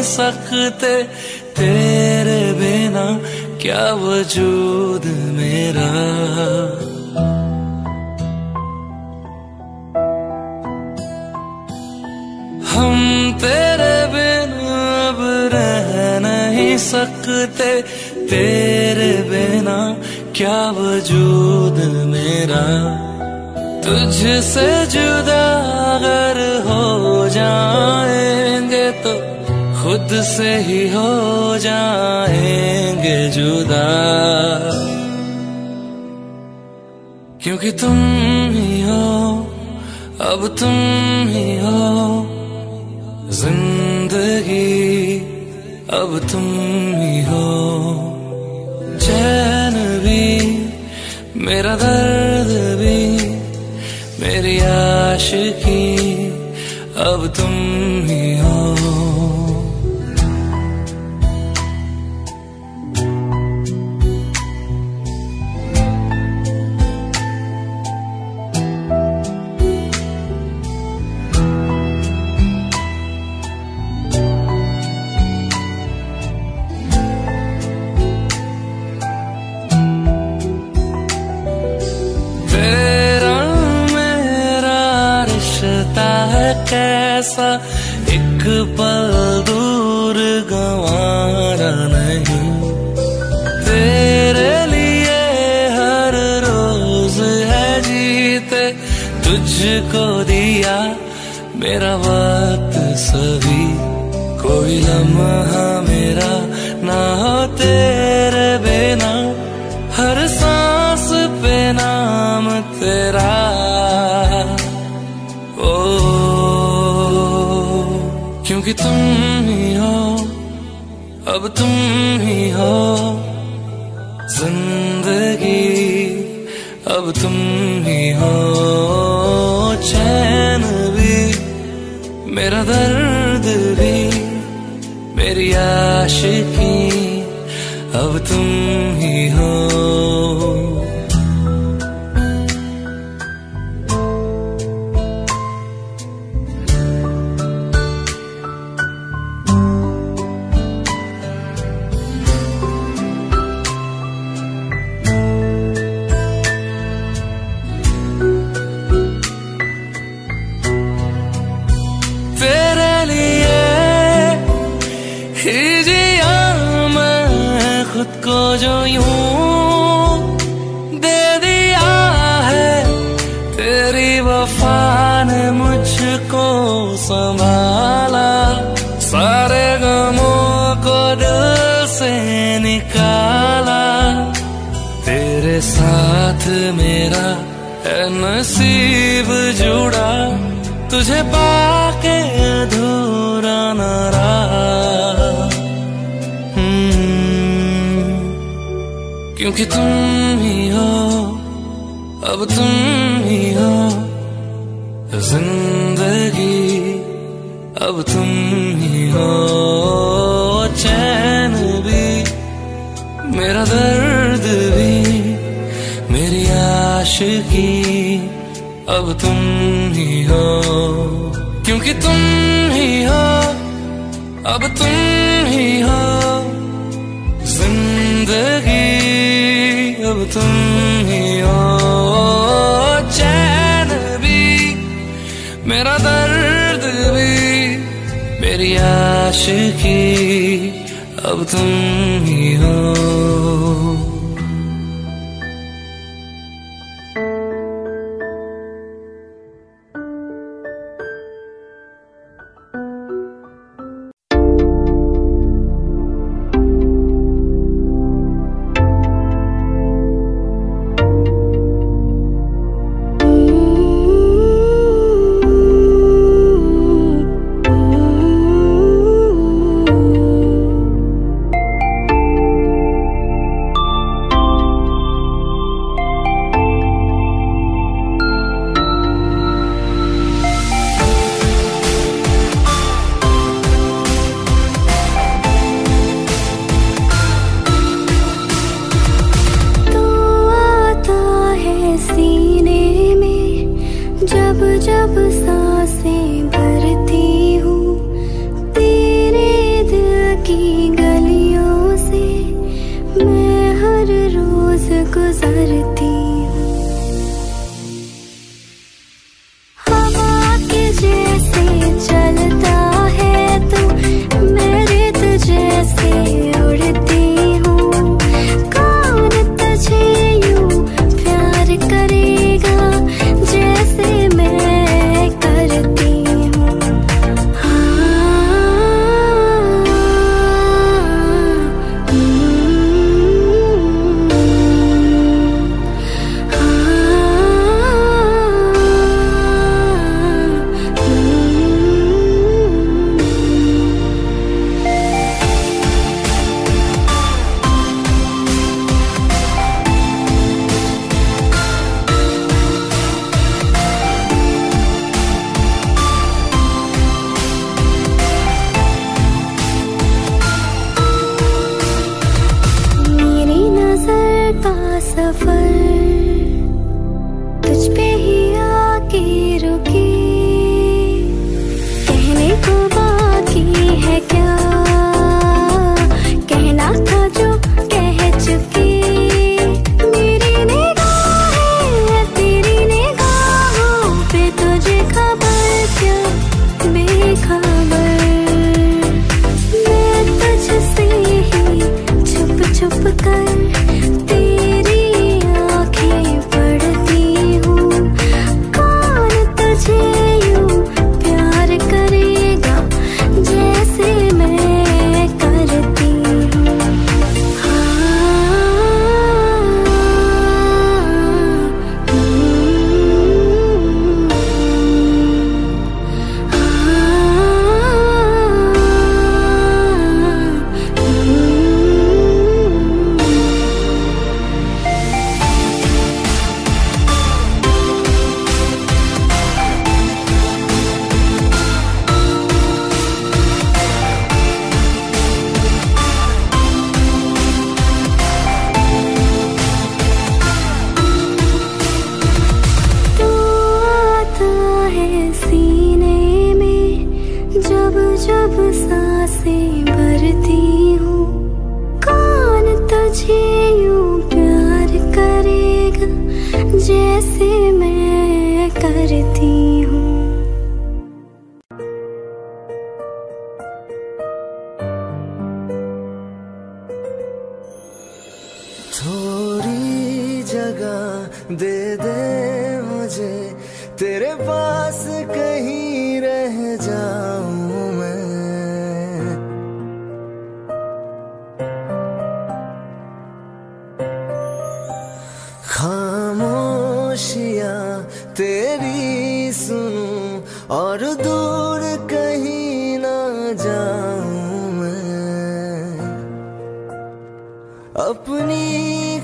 सकते तेरे बिना क्या वजूद मेरा। हम तेरे बिना अब रह नहीं सकते तेरे बिना क्या वजूद मेरा। तुझसे जुदा अगर हो जाएंगे तो खुद से ही हो जाएंगे जुदा। क्योंकि तुम ही हो, अब तुम ही हो जिंदगी, अब तुम ही हो। चैन भी मेरा दर्द भी मेरी आशिकी, अब तुम ही हो। कैसा एक पल दूर गंवारा नहीं। तेरे लिए हर रोज है जीते तुझको दिया मेरा वक्त सभी। कोई लम्हा मेरा ना हो तेरे बिना, हर सांस पे नाम तेरा। क्योंकि तुम ही हो, अब तुम ही हो जिंदगी, अब तुम ही हो। चैन भी मेरा दर्द भी मेरी आशिकी, अब तुम ही हो। खुद को जो यूं दे दिया है तेरी वफा ने मुझको संभाला। सारे गमों को दिल से निकाला। तेरे साथ मेरा है नसीब जुड़ा, तुझे पाके अधूरा न रहा। क्योंकि तुम ही हो, अब तुम ही हो जिंदगी, अब तुम ही हो। चैन भी मेरा दर्द भी मेरी आशिकी, अब तुम ही हो। क्योंकि तुम ही हो, अब तुम ही हो जिंदगी, अब तुम ही हो। चैन भी मेरा दर्द भी मेरी आशिकी, अब तुम ही हो। दे दे मुझे, तेरे पास कहीं रह जाऊं मैं। खामोशियां तेरी सुनूं और दूर कहीं ना जाऊं मैं। अपनी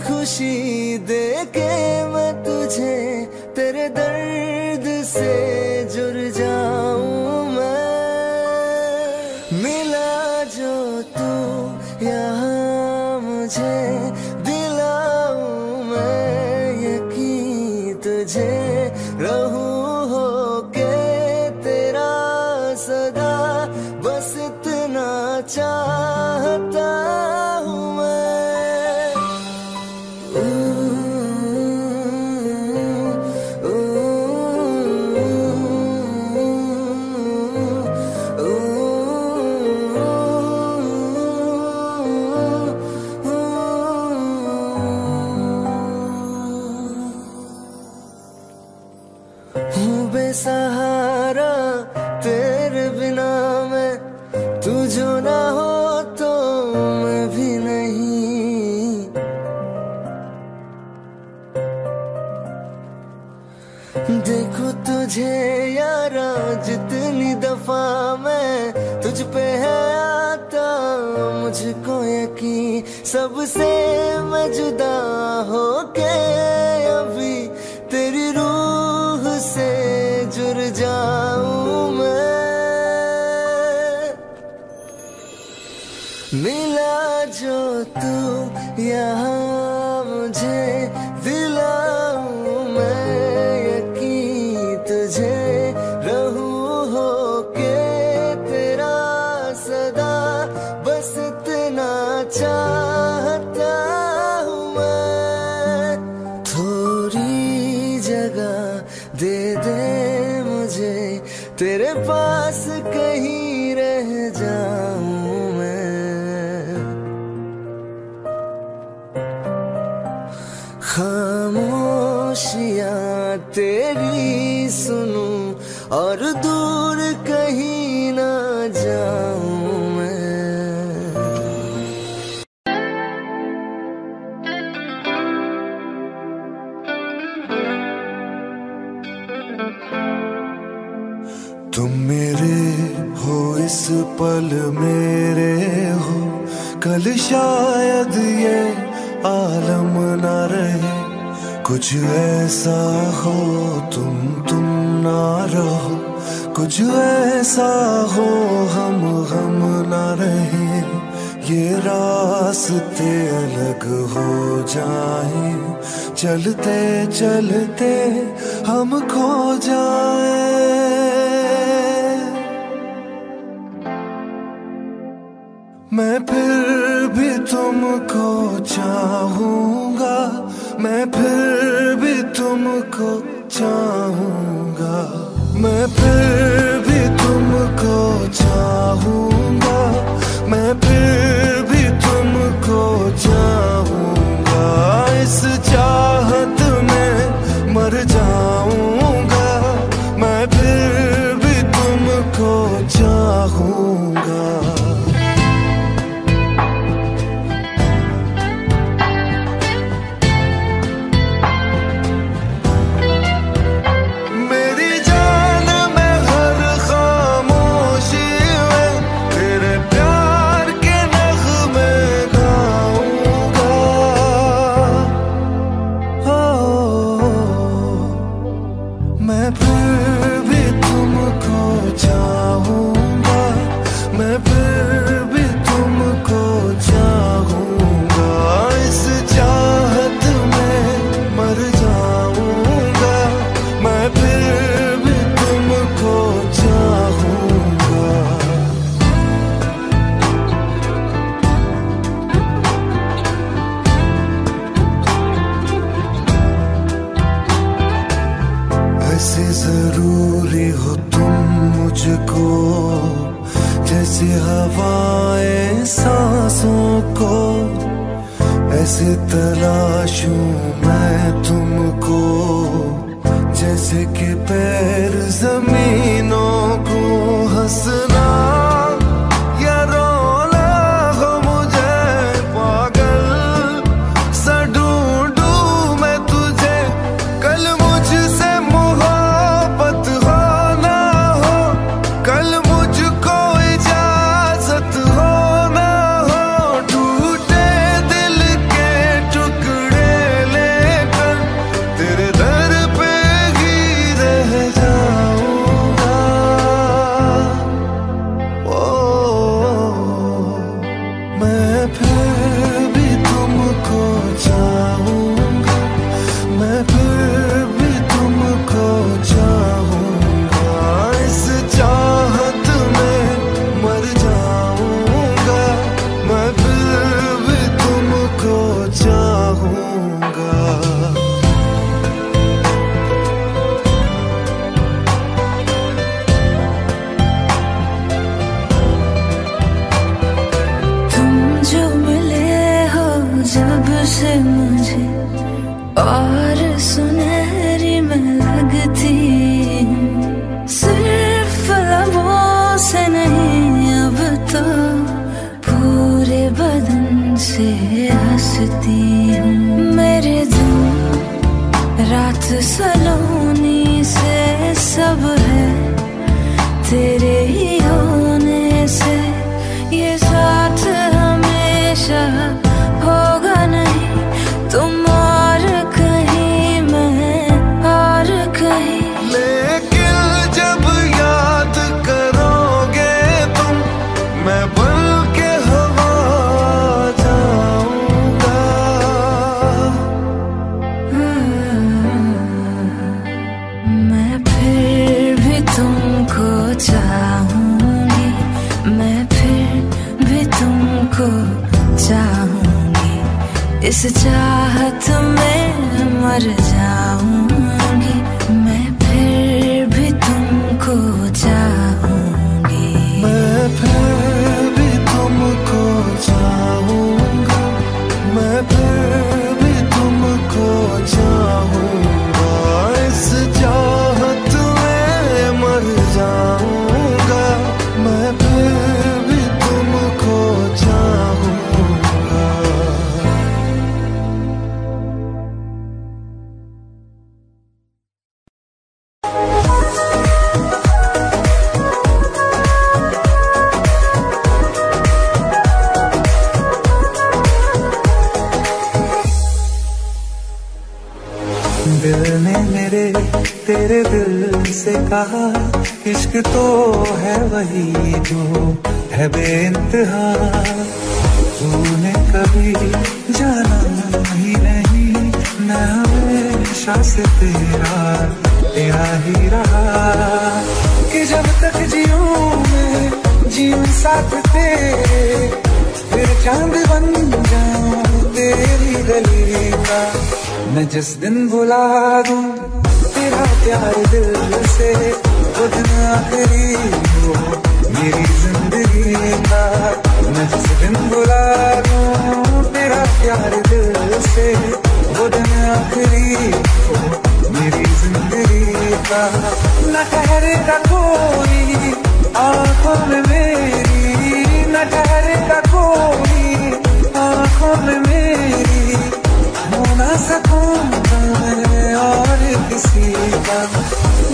खुशी दे के मैं तुझे तेरे दर्द से जुड़ जाऊं मैं। मिला जो तू यहाँ मुझे, दिलाऊं मैं यकीन तुझे, रहूं होके तेरा सदा, बस इतना चाहता हूँ मैं। बेसहारा तेरे बिना मैं, तू जो ना हो तो मैं भी नहीं। देखो तुझे यारा जितनी दफा मैं तुझ पे है आता, मुझको यकीन सबसे मैं जुदा होके अभी तेरी रूह से जुड़ जाऊं मैं। मिला जो तू यहाँ मुझे, दिलाऊं मैं यकीन तुझे, रहूं होके तेरा सदा, बस इतना चाहता हूँ मैं। थोड़ी जगह दे दे मुझे, तेरे पास कहीं रह जाऊं मैं। खामोशियां तेरी सुनूं और दूर कहीं ना जाऊं मैं। तुम मेरे हो इस पल मेरे हो, कल शायद ये आलम न रहे। कुछ ऐसा हो तुम ना रहो, कुछ ऐसा हो हम ना रहे। ये रास्ते अलग हो जाए, चलते चलते हम खो जाए। मैं फिर भी तुमको चाहूंगा, मैं फिर भी तुमको चाहूंगा, मैं फिर भी तुमको चाहूंगा, मैं फिर भी तुमको चाहूंगा। इस चाहत में मर जाऊंगा, मैं फिर भी तुमको चाहूंगा। कैसे तलाशूं मैं तुमको, जैसे कि पैर जमीनों को। हंसना या रोना हो मुझे पागल सा ढूंढूं मैं तुझे। कल मुझसे मोहब्बत हो ना हो, कल मुझको इजाजत हो ना हो। टूटे दिल के टुकड़े लेकर तेरे दर पे ही रह जाऊंगा। ओ मैं फिर भी तुमको चाहूंगा, मैं फिर भी तुमको चाहूंगा। इस चाहत में मर जाऊंगा, मैं फिर भी तुमको चाहूंगा। तुम जो मिले हो जब से मुझे, और सुनहरी मैं लगती हूँ। सिर्फ लबों से नहीं अब तो पूरे बदन से हंसती हूँ। मेरे दिन रात सलोनी से सब है तेरे ही होने से। ये साथ हमेशा होगा नहीं, तुम और कहीं मैं और कहीं। लेकिन जब याद करोगे तुम, मैं बन के हवा जाऊंगा। मैं फिर भी तुमको चाहूंगी, मैं फिर भी तुमको चाहूंगी। इस चाहत में मर जाऊंगी, मैं फिर भी तुमको चाहूंगी। मैं फिर भी तुमको चाहूंगा, मैं फिर भी तुमको चाहूंगा। इस चाहत में मर जाऊंगा, मैं फिर भी तुमको चाहूंगा। दिल ने मेरे तेरे दिल से कहा, इश्क तो है वही जो है बेइंतहा। तूने कभी जाना ही नहीं, मैं हमेशा से तेरा ही रहा। कि जब तक जीऊं मैं जीऊं साथ तेरे, फिर चांद बन जाऊं तेरी गली का। मैं जिस दिन बुला दूं तेरा प्यार दिल से, वो दिन आखिरी हो मेरी जिंदगी का। मैं जिस दिन बुला दूं तेरा प्यार दिल से, वो दिन आखिरी हो मेरी जिंदगी का। न ठहरेगा कोई आंखों में मेरी, न ठहरेगा कोई आंखों में मेरी। हो ना सकूंगा मैं और किसी का।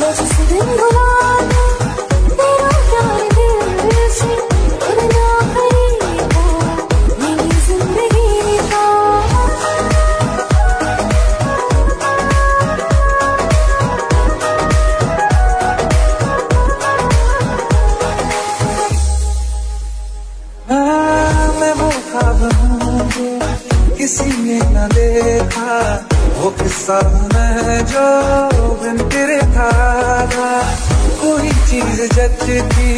मैं जिस दिन बुला दूं तेरा प्यार दिल से, वो दिन आखिरी हो मेरी जिंदगी का। मैं वो ख्वाब हूँ किसी ने न देखा, वो किस्सा मैं जो बिन तेरे था। कोई चीज जचती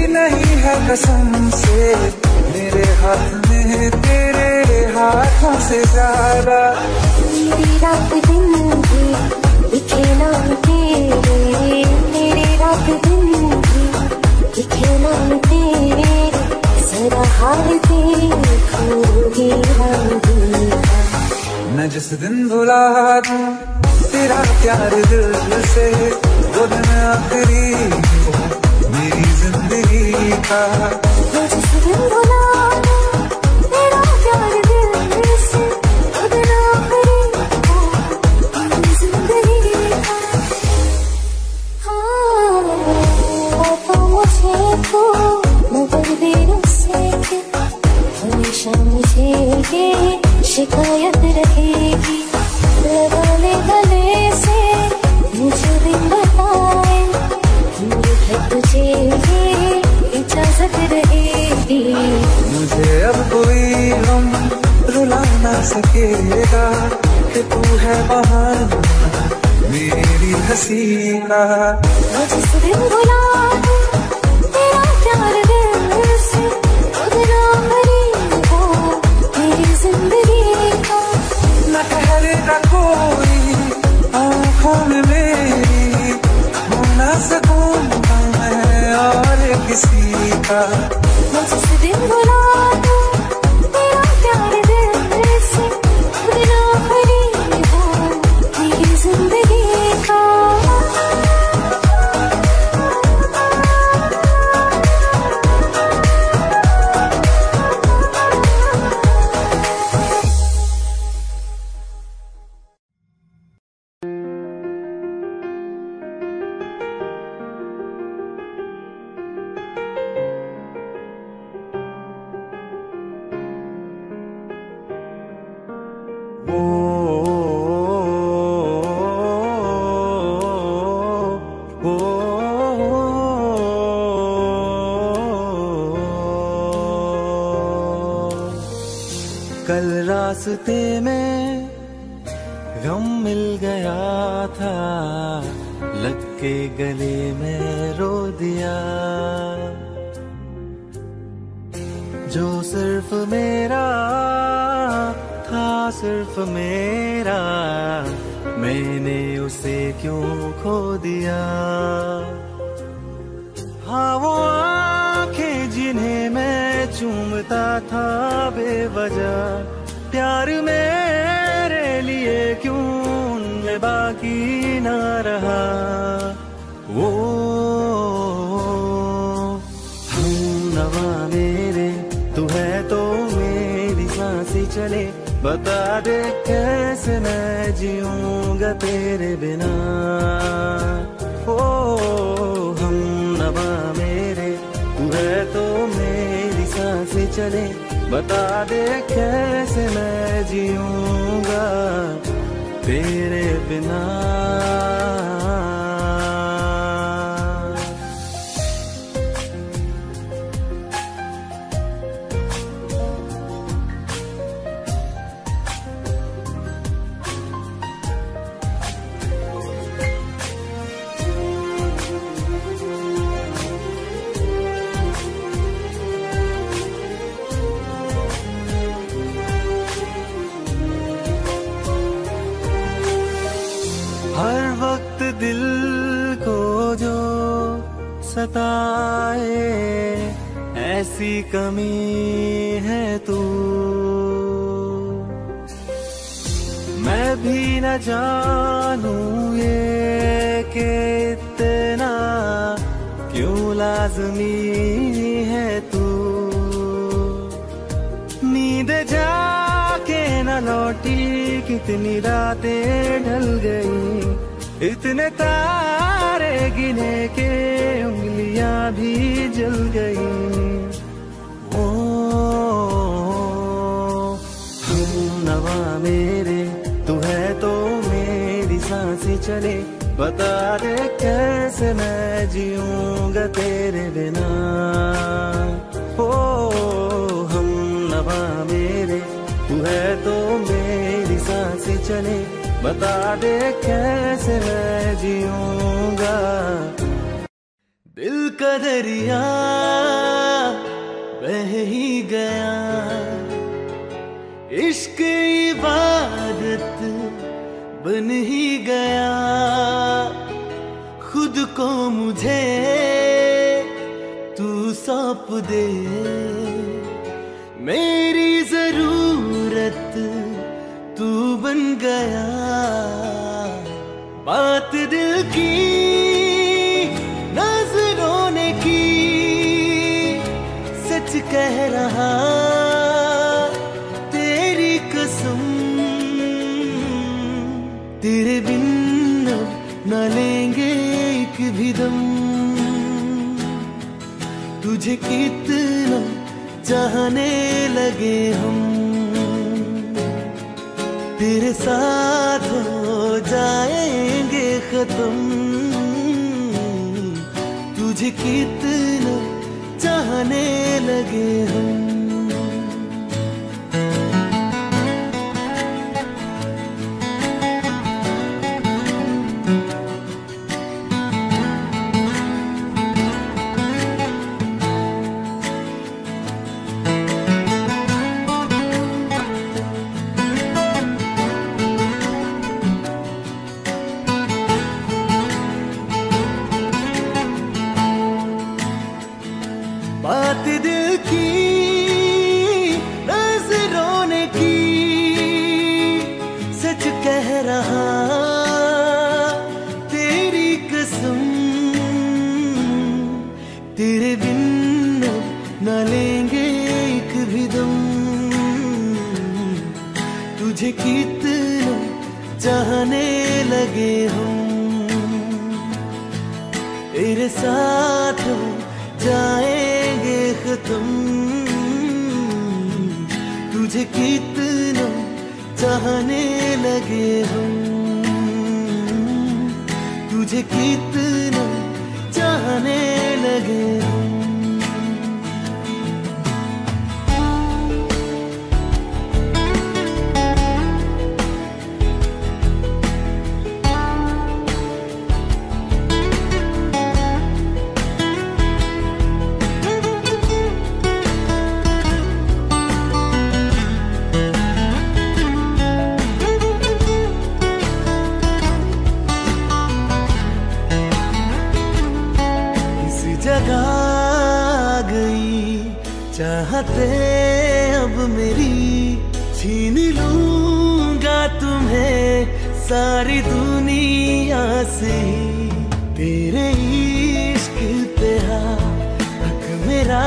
नहीं है कसम से, मेरे हाथ में तेरे हाथों से ज्यादा। मेरी रात दिन की दिखे नाम तेरे, मेरी रात दिन की दिखे नाम तेरे। जरा हाल देखो गिरा जिस दिन भुला दूं तेरा प्यार दिल से, वो दिन आखिरी हो मेरी जिंदगी का। मैं जिस दिन भुला दूं तेरा प्यार दिल से, वो दिन आखिरी हो मेरी जिंदगी का। हाँ तो मुझे तो मगर देरों से हमेशा मुझे ये शिकायत रहेगी। लगा ले गले से मुझे दिन बताए, मुझे तुझे ये इजाजत रहेगी। मुझे अब कोई गम रुला ना सकेगा कि तू है बहाना मेरी हंसी का। मैं जिस दिन भुला दूं तेरा प्यार दिल से, वो दिन आखिरी हो मेरी जिंदगी का। न ठहरेगा कोई आँखों में मेरी, हो ना सकूंगा मैं और किसी का। मैं जिस दिन भुला दूं तेरा प्यार दिल से, वो दिन आखिरी हो मेरी जिंदगी का। कल रास्ते में गम मिल गया था, लग के गले में रो दिया। जो सिर्फ मेरा था, सिर्फ मेरा, मैंने उसे क्यों खो दिया। हाँ वो आंखें जिन्हें मैं चूमता था बेवजह, प्यार मेरे लिए क्यों उनमें बाकी ना रहा। वो हम नवा मेरे, तू है तो मेरी सांसें चले, बता दे कैसे मैं जीऊंगा तेरे बिना। ओ हम नवा मेरे, तू है तो मेरी सांसें चले, बता दे कैसे मैं जीऊंगा तेरे बिना। हर वक्त दिल को जो सताए, ऐसी कमी है तू। मैं भी न जानूं ये कि इतना क्यों लाज़मी है तू। नींद जाके न लौटी, कितनी रातें ढल गई, इतने तारे गिने के उंगलियां भी जल गई। ओ हम नवा मेरे, तू है तो मेरी सांसें चले, बता दे कैसे मैं जीऊंगा तेरे बिना। ओ हम नवा मेरे, तू है तो मेरी सांसें चले, बता दे कैसे मैं जीऊंगा। दिल का दरिया बह ही गया, इश्क इबादत बन ही गया। खुद को मुझे तू सौंप दे, मेरी जरूरत तू बन गया। बात दिल की नजरों ने की, सच कह रहा तेरी कसम। तेरे बिन न लेंगे एक भी दम। तुझे कितना चाहने लगे हम, तेरे साथ हो जाएंगे खत्म। तुझे कितना चाहने लगे हम। बात दिल की नजरों ने की, सच कह रहा तेरी कसम। तेरे बिन न लेंगे एक भी दम। तुझे कितना चाहने लगे हम, तेरे साथ जाएंगे खत्म। तुझे कितना चाहने लगे हम, तुझे कितना चाहने लगे हम। जगा गई चाहते अब मेरी, छीन लूंगा तुम्हें सारी दुनिया से। तेरे इश्क पे हक मेरा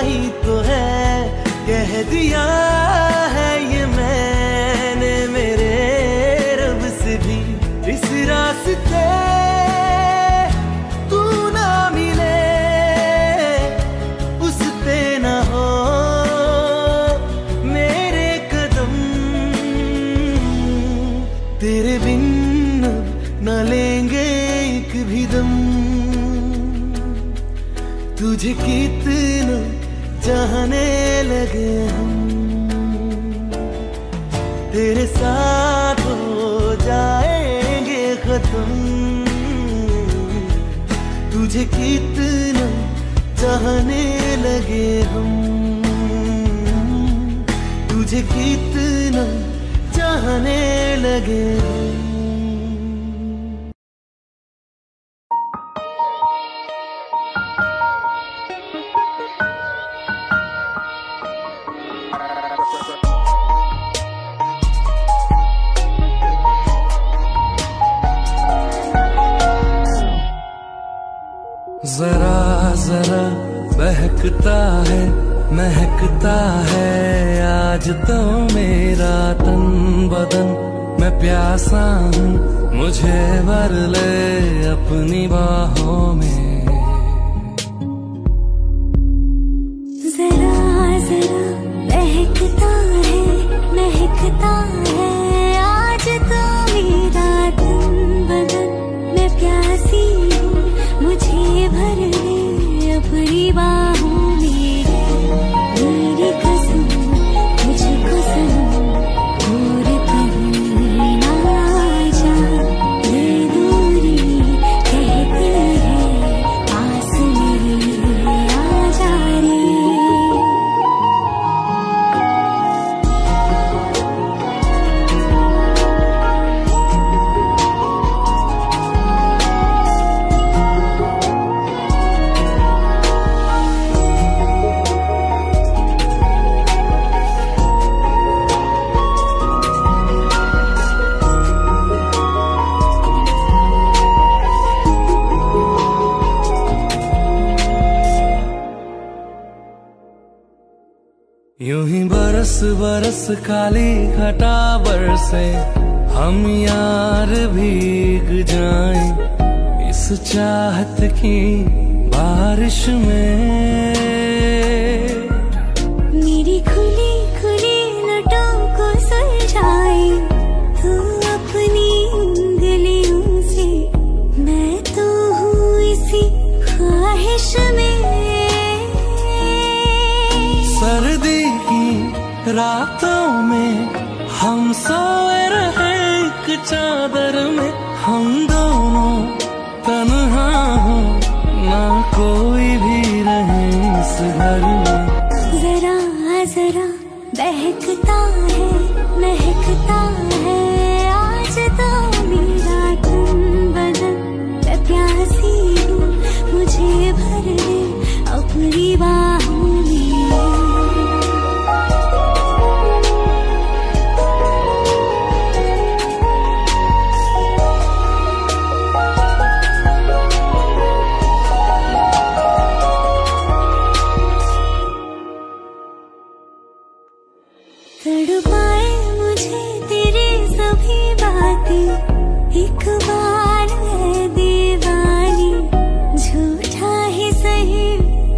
ही तो है, कह दिया है ये मैंने मेरे रब से भी। इस रास्ते तेरे बिन न लेंगे एक भी दम। तुझे कितना चाहने लगे हम, तेरे साथ हो जाएंगे खत्म। तुझे कितना चाहने लगे हम, तुझे कितना चाहने लगे हम। जरा जरा बहकता है महकता है आज तो मेरा तन बदन। मैं प्यासा हूँ मुझे भर ले अपनी बाहों में। जरा जरा बहकता है महकता है आज तो मेरा तन बदन। मैं प्यासी हूँ मुझे भर ले अपनी बाहों में। मेरी कसम मुझको सनम दूर कहीं ना जा। ये दूरी कहती है पास मेरे आ जा रे। यूं ही बरस बरस काली घटा बरसे, हम यार भीग जाएं इस चाहत की बारिश में। मेरी खुली खुली लटों को सुलझाए तू अपनी उंगलियों से, मैं तो हूँ इसी ख्वाहिश में। सर्दी की रातों में हम सोए रहे एक चादर में, हम दोनों तन्हा हो ना कोई भी रहे इस घर में। जरा जरा बहकता है महकता है आज तो मेरा तन बदन। मैं प्यासी हूँ मुझे भर दे अपनी बाहों में। तड़पाए मुझे तेरी सभी बातें, एक बार है दीवानी, झूठा ही सही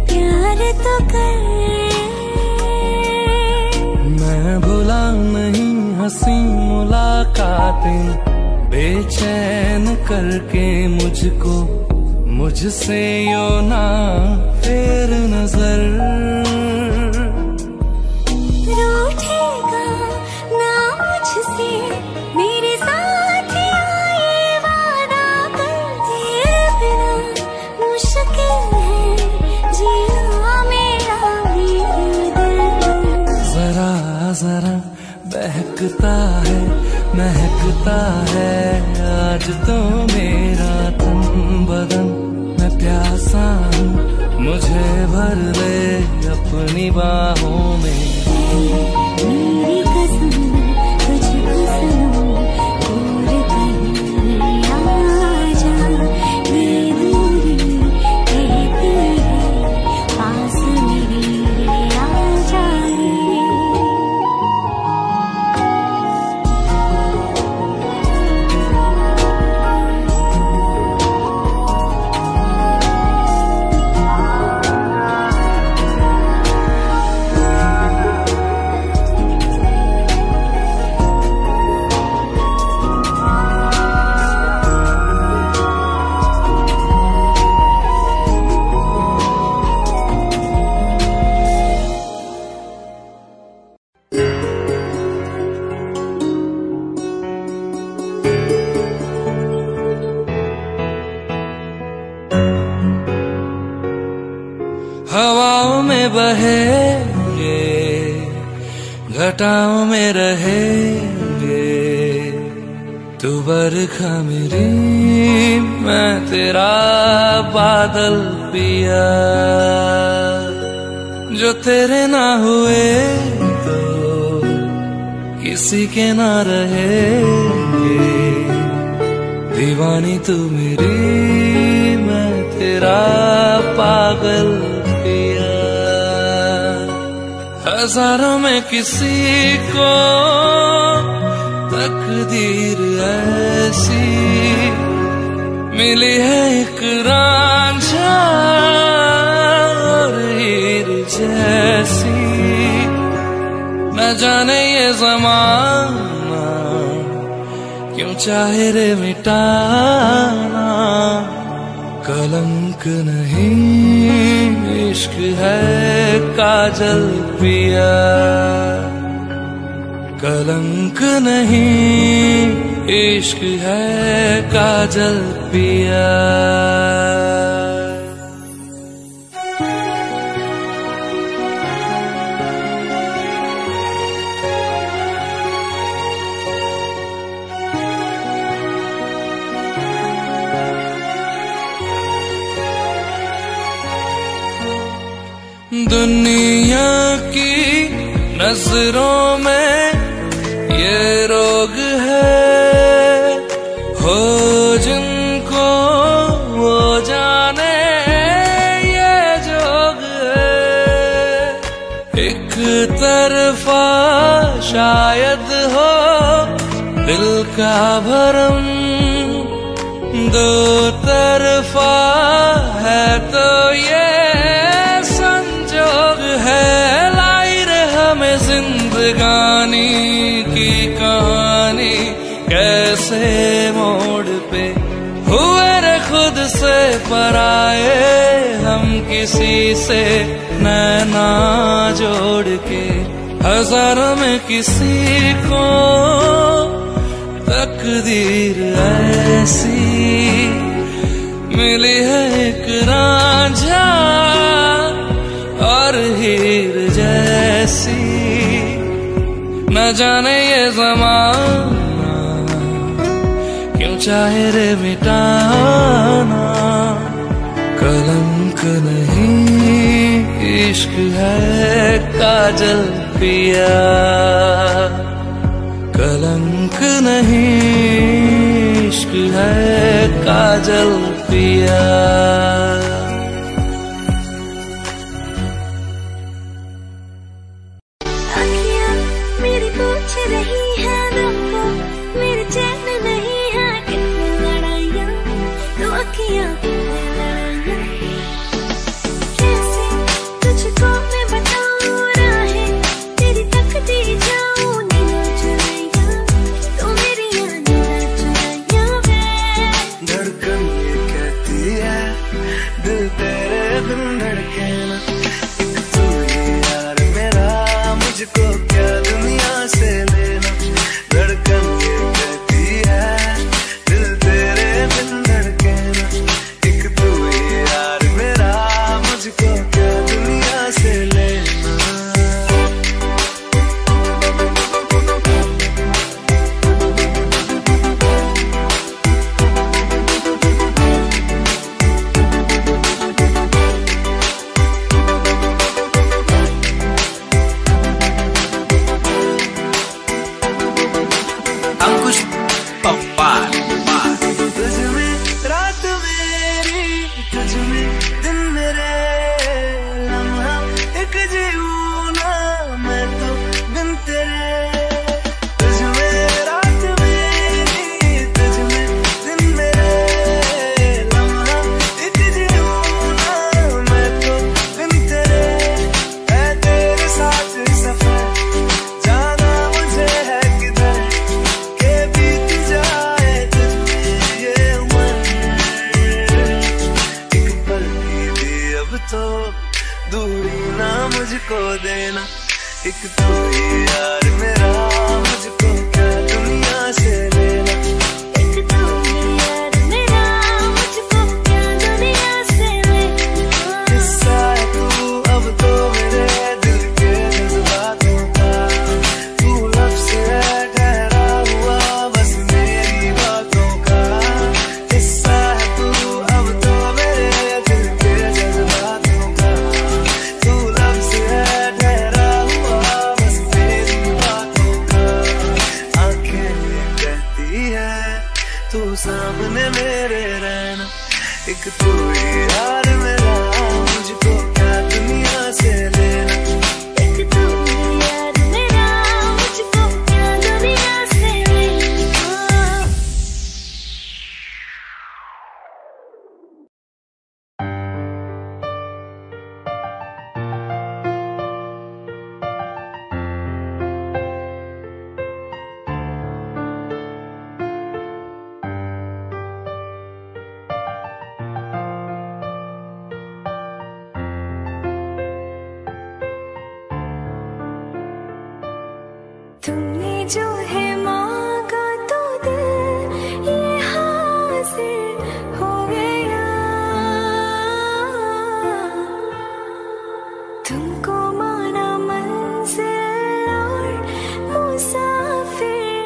प्यार तो कर। मैं भुला नहीं हंसी मुलाकातें, बेचैन करके मुझको मुझसे यो ना फेर नजर। रूठेगा ना मुझसे मेरे साथ ये वादा कर दे, बिना मुश्किल है जीना मेरा भी दिल। जरा जरा बहकता है महकता है आज तो मेरा तन बदन। मैं प्यासा हूँ मुझे भर दे अपनी बाहों में। मेरी कसम तुझको सनम दूर कहीं आजा, ये दूरी कहती है पास मेरे आजा रे। हवाओं में बहेंगे, घटाओं में रहेंगे, तू बरखा मेरी मैं तेरा बादल पिया। जो तेरे ना हुए तो किसी के ना रहेंगे, दीवानी तू मेरी मैं तेरा पागल पिया। हजारों में किसी को तकदीर ऐसी मिली है, एक रांझा और हीर जैसी। न जाने ये ज़माना क्यों चाहे रे मिटाना, कलंक नहीं इश्क है काजल पिया। कलंक नहीं इश्क है काजल पिया। दुनिया की नजरों में ये रोग है, हो जिनको वो जाने ये जोग है। एक का भरम दो तरफा है तो ये संजोग है, लाई रे हमें जिंदगानी की कहानी कैसे मोड़ पे हुए रे खुद से पराए, हम किसी से नैना जोड़ के हजारों में किसी को तकदीर ऐसी मिली है, एक रांझा और हीर जैसी। न जाने ये ज़माना क्यों चाहे रे मिटाना, कलंक नहीं इश्क है काजल पिया, कलंक नहीं इश्क है काजल पिया। अखियाँ मेरी पूछ रही है रब्बा, मेरे चैन नहीं है कितनी लड़ाइयाँ, तो अखियाँ लड़ाइयाँ कैसे तुझको मैं बताऊँ राहें, तेरी तकती जाऊँ नीला चुराइयाँ, तो मेरी नीला चुराइयाँ वे। धड़कन ये कहती है दिल तेरे बिन धड़के ना, एक तू ही यार मेरा, मुझको क्या दुनिया से लेना। धड़कन ये कहती है दिल तेरे बिन धड़के ना, एक तू ही यार मेरा, मुझको क्या दुनिया से लेना। अंकुश पप्पा तुझ में रात मेरी, तुझ में दिन मेरे, लम्हा एक जीऊँ ना मैं तो बिन तेरे। तुझ में रात मेरी, तुझ में दिन मेरे, लम्हा एक जीऊँ ना मैं तो बिन तेरे। है तेरे साथ सफर जाना मुझे है किधर, के बीत जाए तुझ में ये उम्र। एक पल की भी अब तो दूरी ना मुझको देना, एक तू ही यार मेरा, मुझको क्या दुनिया से लेना। एक तू ही यार मेरा, मुझको क्या दुनिया से लेना। किस्सा है तू अब तो मेरे दिल के जज्बातों का, तू लफ्ज़ है ठहरा हुआ बस मेरी बातों का। किस्सा है तू अब तो मेरे दिल के जज्बातों का, तू लफ्ज़ है ठहरा हुआ बस मेरी बातों का। आंखें ये कहती है तू सामने मेरे रहना, एक तू ही यार मेरा, मुझको क्या दुनिया से लेना। एक तू ही यार मेरा, मुझको क्या दुनिया से लेना। तुमने जो है मांगा तो दिल ये हासिल हो गया, तुमको माना मंजिल और मुसाफिर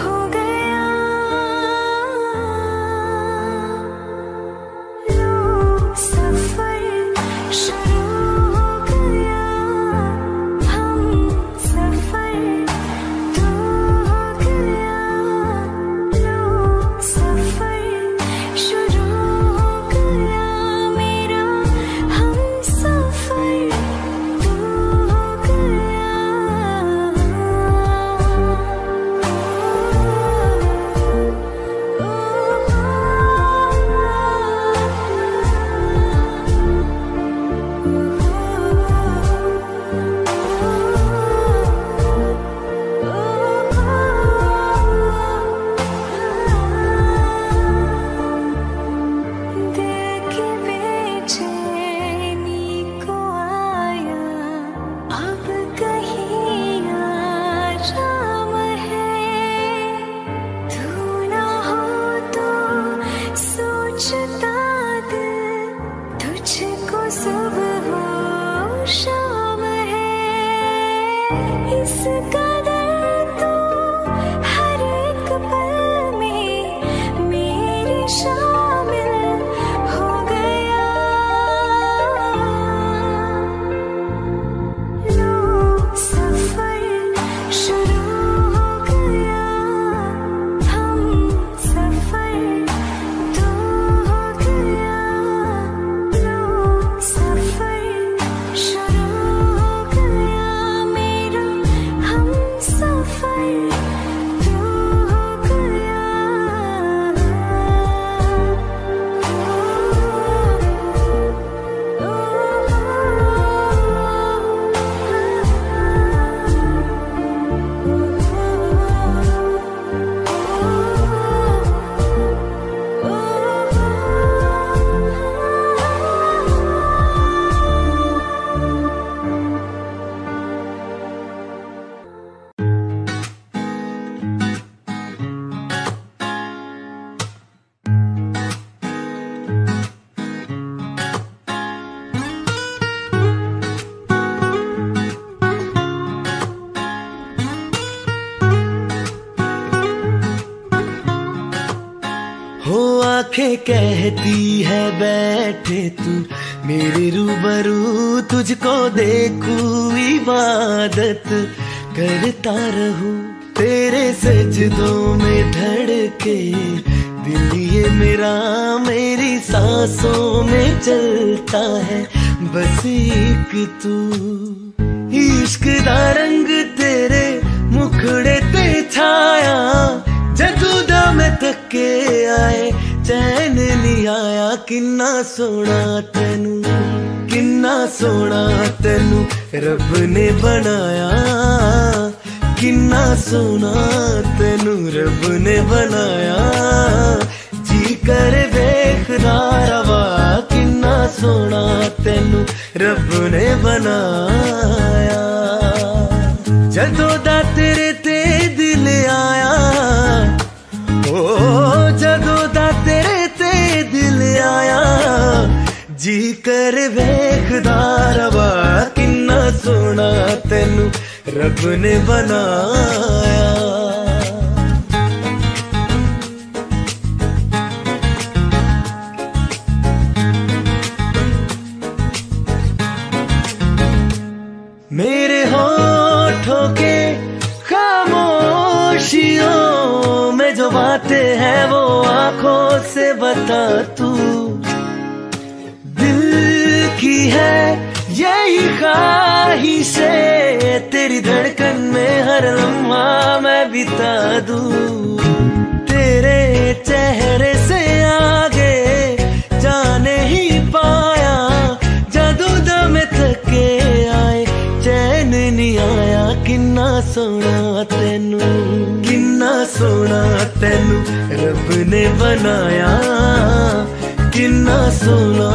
हो गया। लो सफर शुरू हो गया, हम सफर कहती है बैठे तू मेरे रूबरू, तुझको देखूं इबादत करता रहूं, तेरे सजदों में धड़के दिल ये मेरा, मेरी सांसों में चलता है बस एक तू। इश्क दा रंग तेरे मुखड़े ते छाया, जदू दा मैं थके आए चैन नहीं आया, किन्ना सोना तेनू, किन्ना सोना तेनू रब ने बनाया, किन्ना सोना तेनू रब ने बनाया, जी कर वेखदा रवा, किन्ना सोना तेनू रब ने बनाया। जदों दा तेरे ते दिल आया, ओ जदों दा तेरे ते दिल आया, जी कर वेखदा रवा, किन्ना सोना तेनू रब ने बनाया। मेरे होठों के खामोशियों में जो बातें हैं वो आंखों से बता तू, दिल की है यही ख्वाहिशें, तेरी धड़कन में हर लम्हा मैं बिता दूं, तेरे चेहरे से आगे जाने ही पाया, जादू दा मैं थके आए चैन नहीं आया, किन्ना सोना तेनू, किन्ना सोना तेनू रब ने बनाया, किन्ना सोना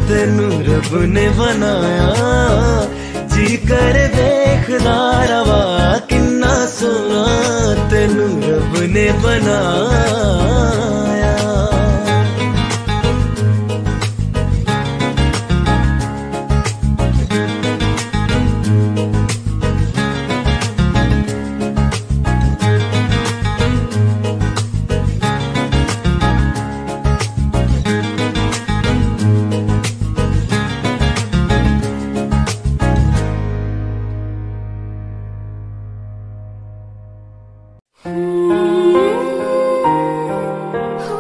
तेनू रब ने बनाया, जी कर देखदा रवा, किन्ना सोना तेनू रब ने बनाया। हो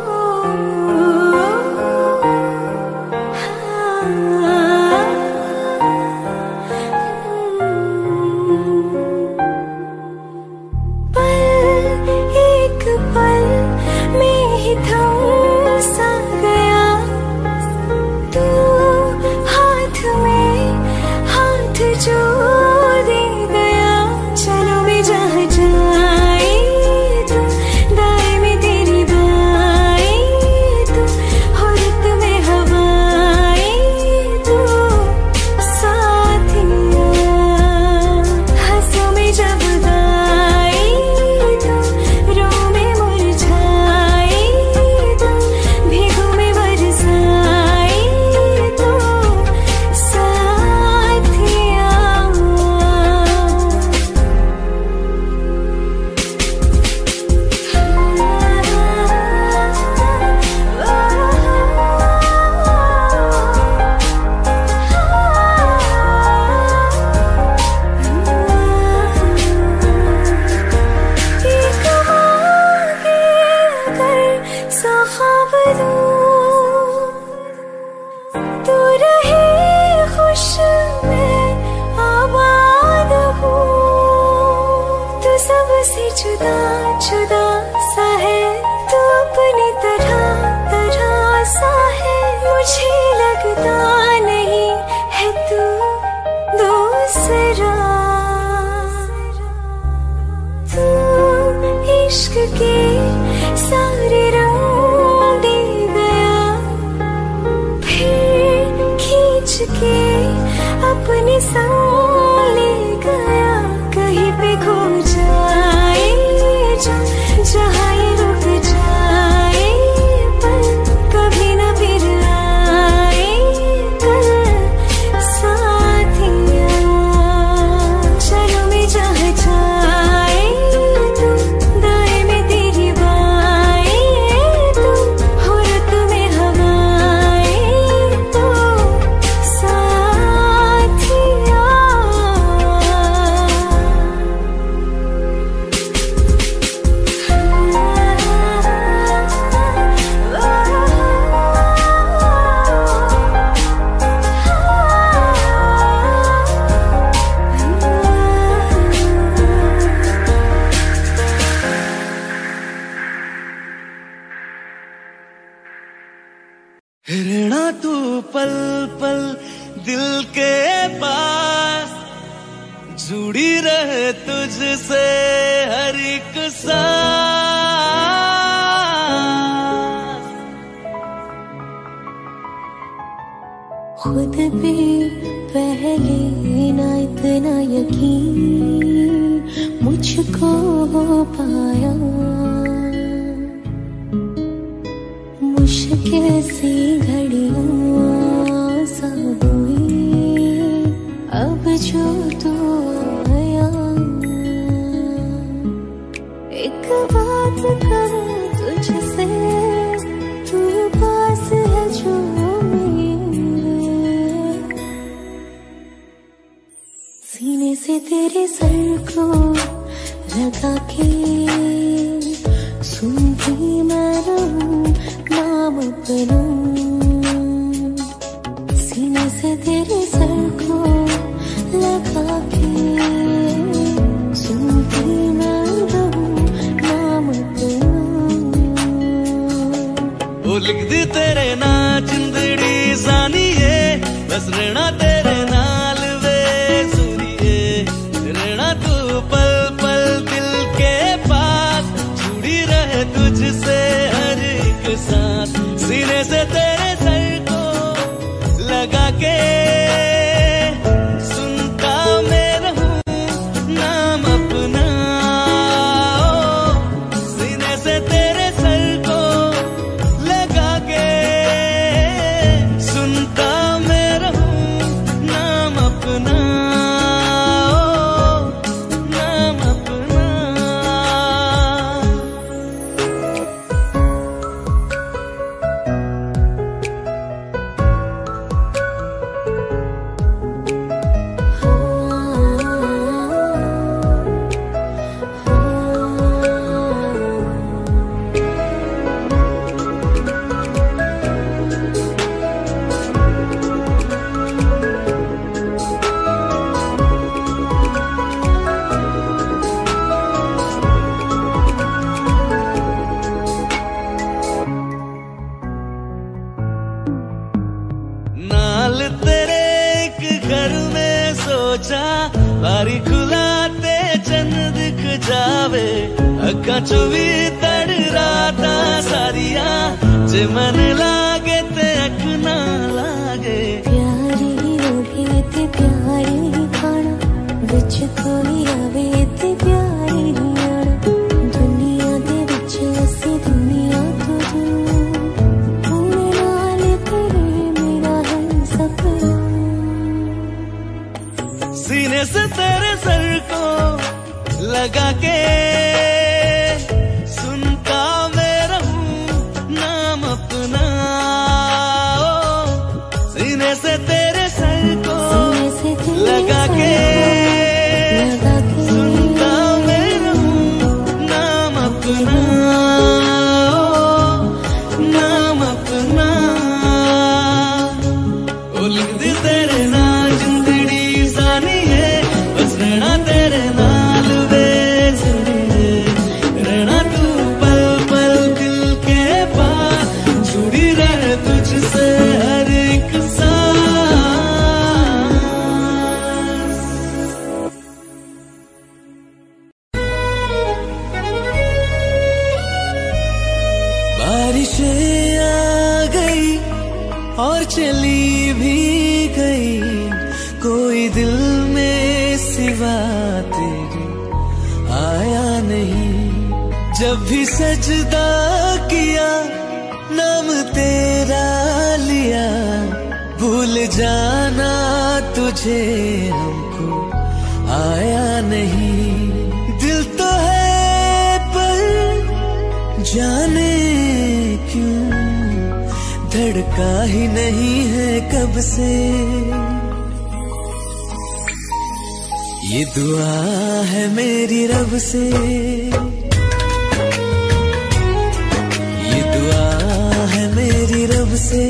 रहना तू पल पल दिल के पास, जुड़ी रहे तुझसे हर एक सांस। खुद पे पहले ना इतना यकीन मुझको हो पाया, मुश्किल सी घड़ियां सा हुई अब जो तू आया। एक बात कहूं तुझसे, तू पास है जो मेरे, सीने से तेरे सर को लगा के सुनती मैं रहूं नाम अपना। सीने से तेरे सर को लगा के सुनती मैं रहूं नाम अपना। वो लिख दी तेरे ना जिंदड़ी जानिए, बस रहना तेरे नाल वे सुनिए। रहना तू पल पल दिल के पास, जुड़ी रहे तुझसे हर एक सांस। सीने से तेरे सर को लगा के सुनता मैं रहूं नाम अपना। सीने से तेरे सर को लगा के सुनता मैं रहूं नाम अपना, नाम अपना। नाल तेरे एक घर में सोचा, बारी खुलाते चंद दिख जावे। अखा चो भी तड़ राता सारिया, जे मन लागे ते अख ना लागे। प्यारी रोटी ते प्यारी खाना, विच कोई आवे ते प्यारी आना। दुनिया दे विच असी दुनिया तो दूर, पूरे नाल तेरे मेरा है सपना। सीने से तेरे सर को लगा के सुनता मैं रहूं नाम अपना। सीने से तेरे सर को लगा के सुनता मैं रहूं नाम अपना, नाम अपना। ओ लिख दी तेरे ना जिंदड़ी जानिए, बस रहना तेरे नाल वे सुनिए। रहना तू पल पल दिल के पास, जुड़ी रहे तुझसे हर एक सांस। बारिशें आ गई और चली भी गई, कोई दिल में सिवा तेरे आया नहीं। जब भी सजदा किया नाम तेरा लिया, भूल जाना तुझे हमको आया नहीं। दिल तो है पर जाने क्यों धड़का ही नहीं है कब से। ये दुआ है मेरी रब से, ये दुआ है मेरी रब से।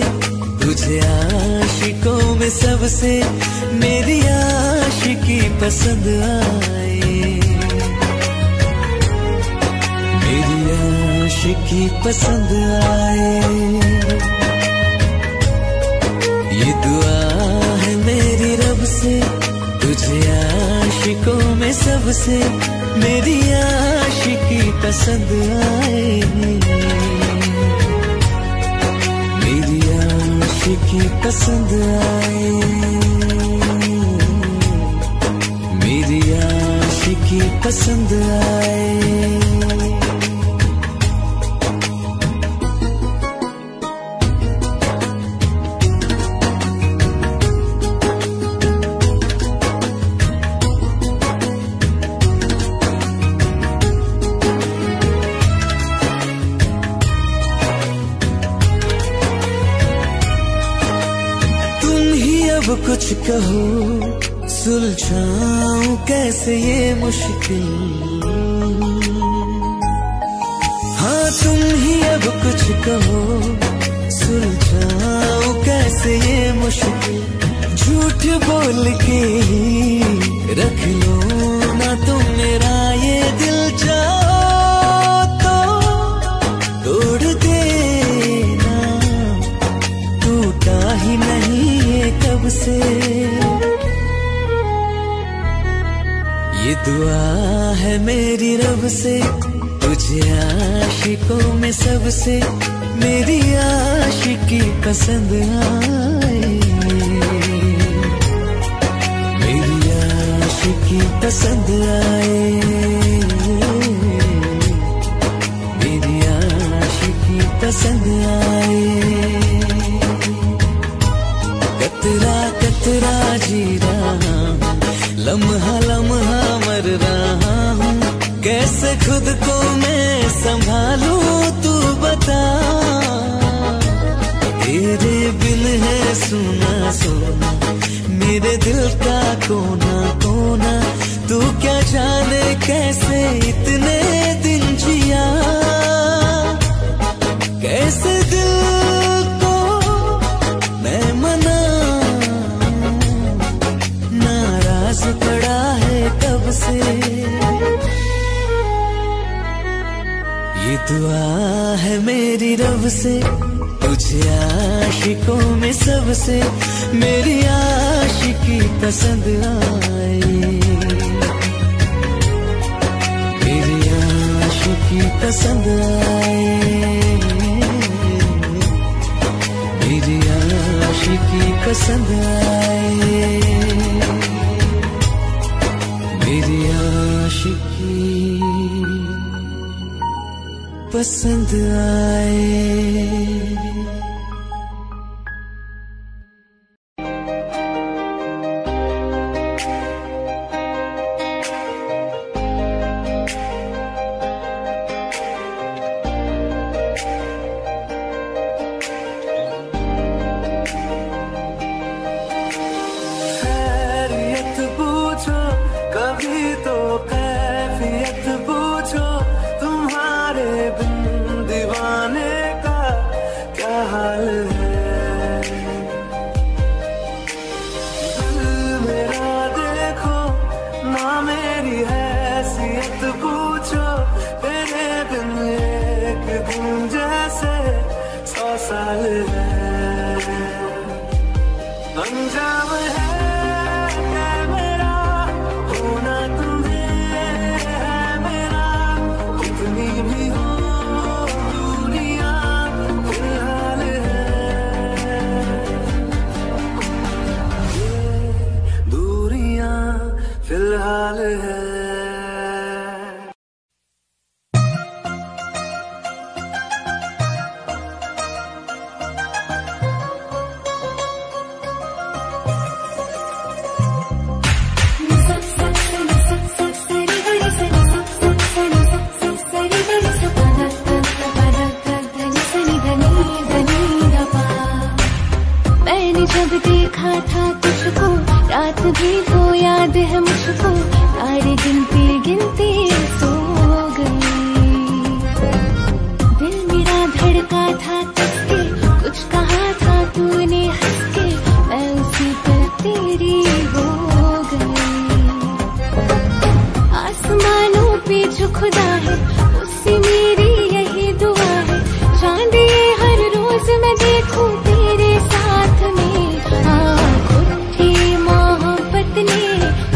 तुझे आशिकों में सबसे मेरी आशिकी पसंद आए, मेरी आशिकी पसंद आए। रब से मेरी आशिकी पसंद आए, मेरी आशिकी पसंद आए, मेरी आशिकी पसंद आए। अब कुछ कहो सुलझाऊं कैसे ये मुश्किल, हाँ तुम ही अब कुछ कहो सुलझाऊं कैसे ये मुश्किल। झूठ बोल के ही रख लो ना तुम मेरा ये दिल, जाओ तो तोड़ देना, टूटा ही नहीं कब से। ये दुआ है मेरी रब से, तुझे आशिकों में सबसे मेरी आशिकी पसंद आए, मेरी आशिकी पसंद आए, मेरी आशिकी पसंद आए। कतरा कतरा जी रहा हूँ, लम्हा लम्हा मर रहा हूँ, कैसे खुद को मैं संभालूं तू बता। तेरे बिन है सुना सोना मेरे दिल का कोना कोना, तू क्या जाने कैसे इतने दिन जिया, कैसे दिल पड़ा है कब से। ये दुआ है मेरी रब से, तुझे आशिकों में सबसे मेरी आशिकी पसंद आए, मेरी आशिकी पसंद आए, मेरी आशिकी पसंद आए, मेरी आशिकी पसंद आए।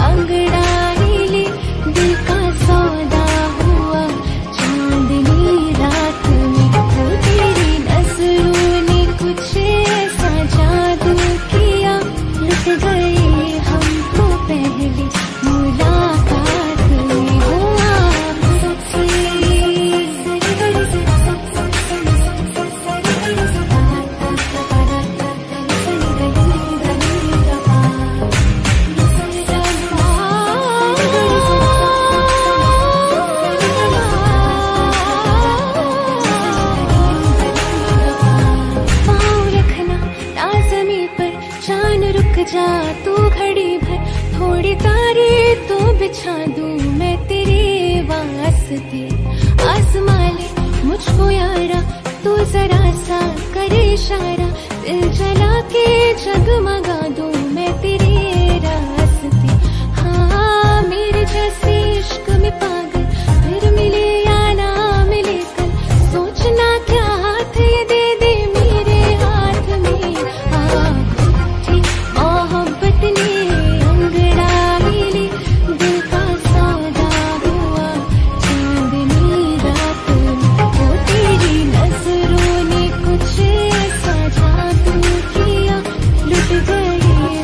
अंगड़ाई ले जमी पर चांद रुक जा तू घड़ी भर, थोड़ी तारे तो बिछा दूं मैं तेरे वास्ते। आसमां ले मुझको यारा तू जरा सा करे इशारा, दिल जला के जगमगा दूं मैं तेरे रास्ते। हाँ मेरे जैसे इश्क में पागल फिर मिले या ना मिले कल, सोचना क्या हाथ ये दे दे मेरे हाथ में। उठी मोहब्बत ने अंगड़ाई ली, दिल का सौदा हुआ चांदनी रात में। वो तेरी नजरों ने कुछ ऐसा जादू किया, लुट गए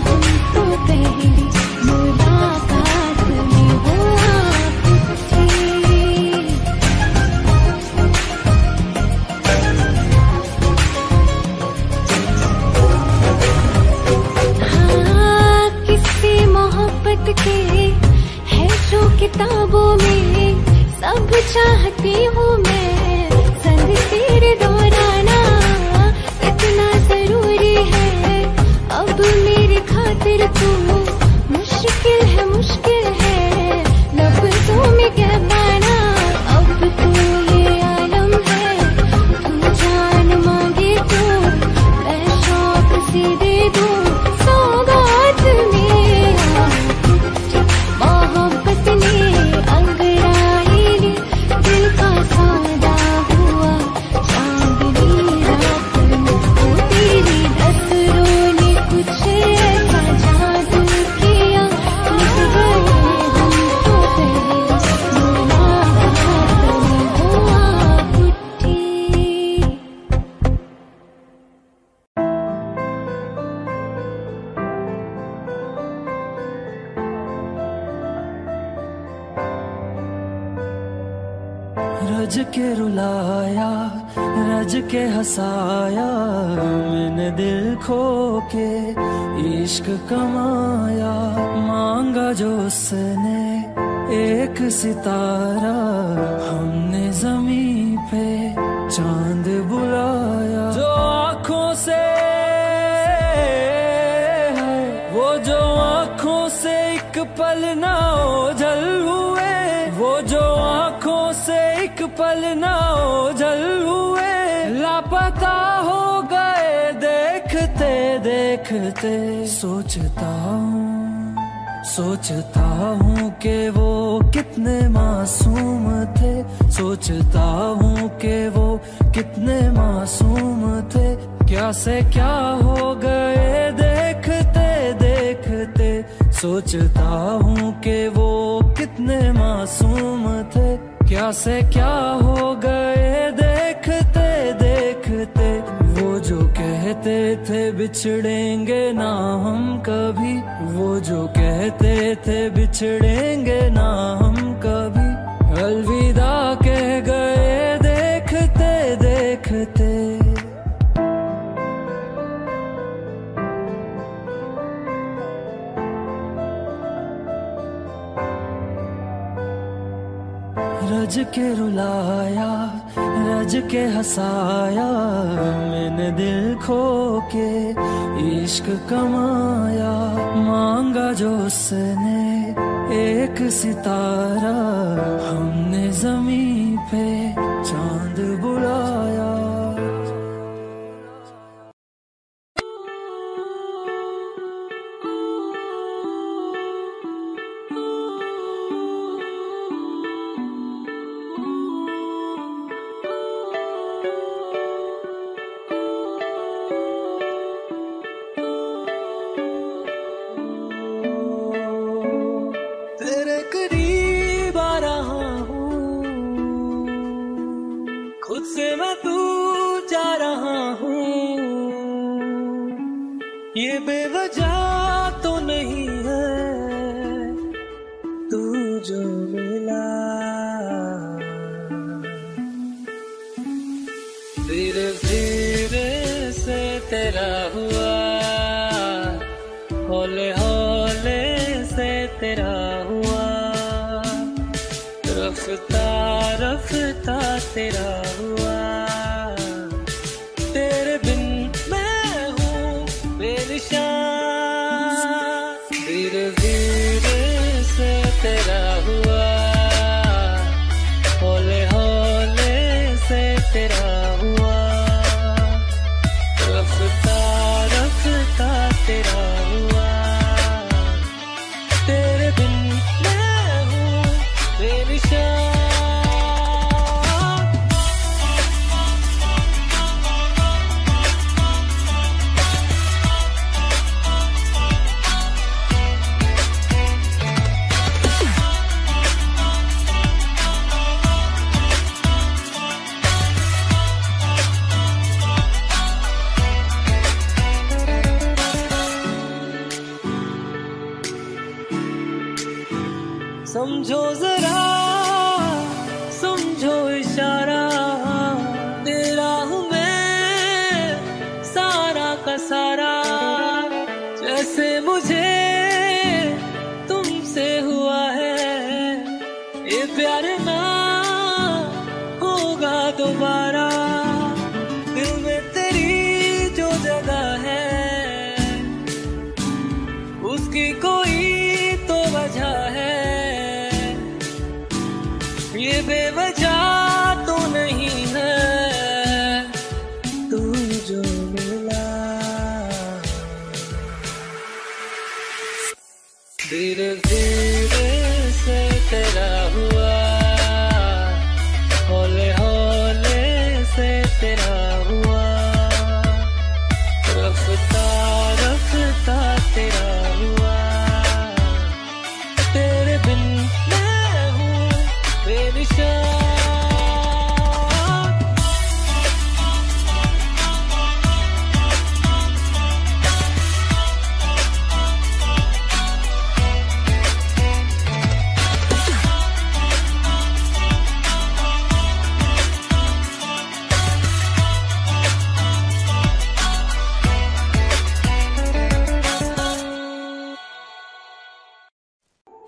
हम तो पहली मुलाकात में। वो आँख उठी हाँ किसी मोहब्बत के है जो किताबों में, सब चाहती हूँ मैं संग तेरे दोहराना, इतना जरूरी है अब मेरी खातिर तू। मुश्किल है लफ्ज़ों में कह पाना, अब तू ये आलम है, तू जान मांगे तो मैं शौक से दे दूं सौगात में। मोहब्बत ने अंगड़ाई ली, दिल का सौदा हुआ चांदनी रात में। वो तेरी नजरों ने कुछ ऐसा जादू किया, लुट गए हम तो पहली मुलाकात में। वो आँख उठी रज के रुलाया रज के हंसाया, मैंने दिल खो के इश्क कमाया। मांगा जो उसने एक सितारा, हमने जमीन पे चांद बुलाया। जो आँखों से है वो जो आँखों से एक पल ना ओझल हुए, वो जो आँखों से एक पल ना ओझल हुए। लापता हो गए देखते देखते, सोचता हूँ कि वो कितने मासूम थे, सोचता हूँ कि वो कितने मासूम थे। क्या से क्या हो गए देखते देखते, सोचता हूँ कि वो कितने मासूम थे। क्या से क्या हो गए देखते देखते। वो जो कहते थे बिछड़ेंगे ना हम कभी, वो जो कहते थे बिछड़ेंगे ना हम कभी, अलविदा कह गए देखते देखते। रज के रुलाया रज के हंसाया, मैंने दिल खो के इश्क कमाया। मांगा जो उसने एक सितारा, हमने जमीन पे चांद बुलाया। तेरे करीब आ रहा हूँ, खुद से मैं दूर जा रहा हूँ। ये बेवजह तो नहीं है तू जो मिला, धीरे धीरे से तेरा हुआ, हौले हौले से तेरा हुआ, रफ्ता रफ्ता तेरा हुआ। तेरे बिन मैं हूँ समझो जरा, समझो इशारा, तेरा हूँ मैं सारा का सारा। जैसे मुझे तुमसे हुआ है ये प्यार ना होगा दोबारा। दिल में तेरी जो जगह है उसकी कोई तो वजह है, ये बेवजह तो नहीं है। तू जो मिला धीरे धीरे से तेरा हुआ, हौले हौले से तेरा हुआ, रफ्ता रफ्ता तेरा हुआ। तेरे बिन मैं हूँ बेनिशान।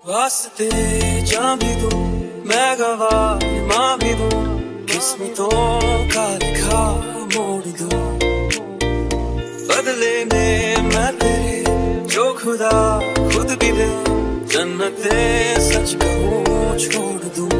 वास्ते जा भी दूं मैं गवाह माँ भी दूं, किस्मतों का लिखा मोड़ दूं। बदले में मैं तेरे जो खुदा खुद भी दे, जन्नते सच कहूँ छोड़ दूं।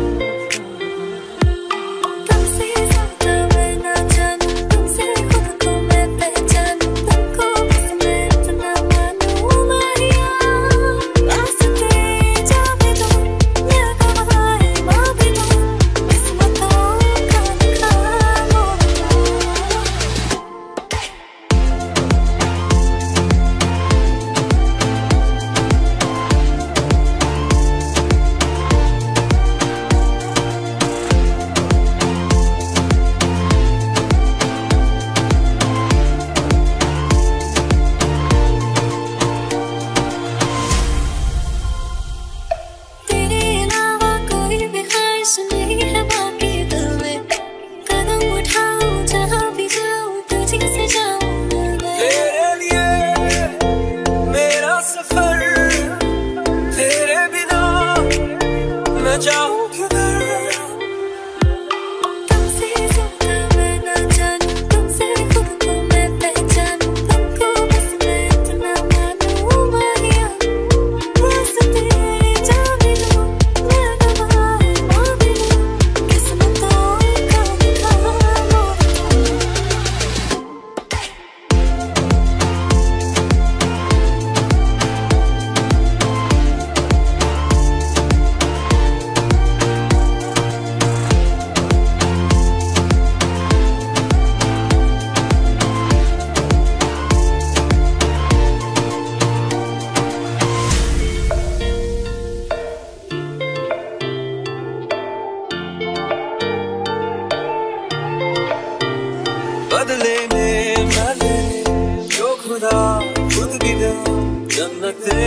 बदले में मैं जो खुदा खुद भी दे, जन्नते